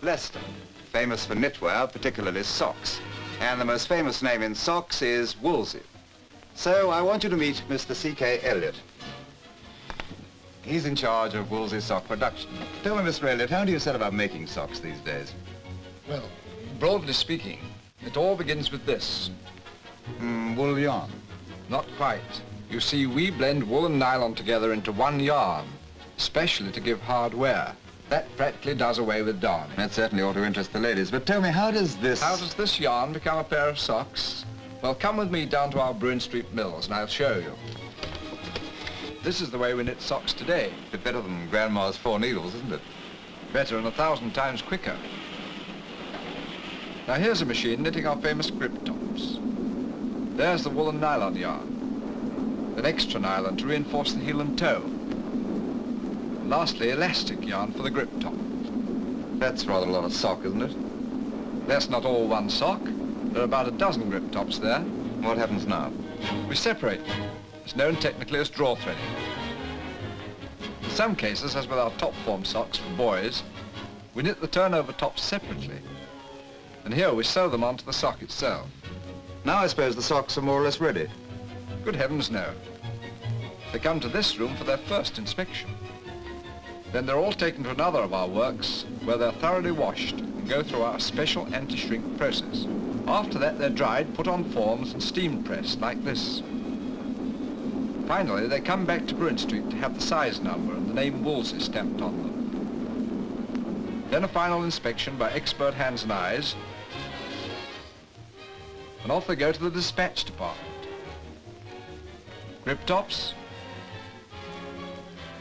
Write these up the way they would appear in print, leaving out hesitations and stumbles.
Leicester, famous for knitwear, particularly socks. And the most famous name in socks is Wolsey. So I want you to meet Mr. CK Eliott. He's in charge of Wolsey sock production. Tell me, Mr. Eliott, how do you set about making socks these days? Well, broadly speaking, it all begins with this. Wool yarn. Not quite. You see, we blend wool and nylon together into one yarn, especially to give hard wear. That practically does away with darning. That certainly ought to interest the ladies. But tell me, how does this yarn become a pair of socks? Well, come with me down to our Brune Street mills and I'll show you. This is the way we knit socks today. A bit better than Grandma's 4 needles, isn't it? Better and 1,000 times quicker. Now here's a machine knitting our famous grip tops. There's the wool and nylon yarn. Then extra nylon to reinforce the heel and toe. And lastly, elastic yarn for the grip top. That's rather a lot of sock, isn't it? That's not all one sock. There are about a dozen grip tops there. What happens now? We separate them. It's known technically as draw threading. In some cases, as with our top form socks for boys, we knit the turnover tops separately. And here we sew them onto the sock itself. Now I suppose the socks are more or less ready. Good heavens, no. They come to this room for their first inspection. Then they're all taken to another of our works where they're thoroughly washed and go through our special anti-shrink process. After that, they're dried, put on forms and steam pressed like this. Finally, they come back to Brune Street to have the size number and the name Wolsey stamped on them. Then a final inspection by expert hands and eyes, and off they go to the dispatch department. Grip tops,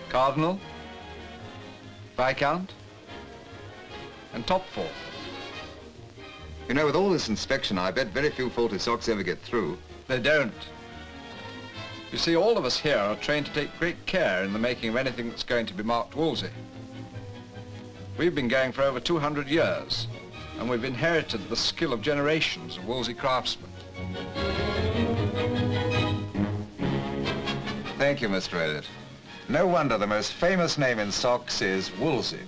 Cardinal, Viscount, and top four. You know, with all this inspection, I bet very few faulty socks ever get through. They don't. You see, all of us here are trained to take great care in the making of anything that's going to be marked Wolsey. We've been going for over 200 years, and we've inherited the skill of generations of Wolsey craftsmen. Thank you, Mr. Eliott. No wonder the most famous name in socks is Wolsey.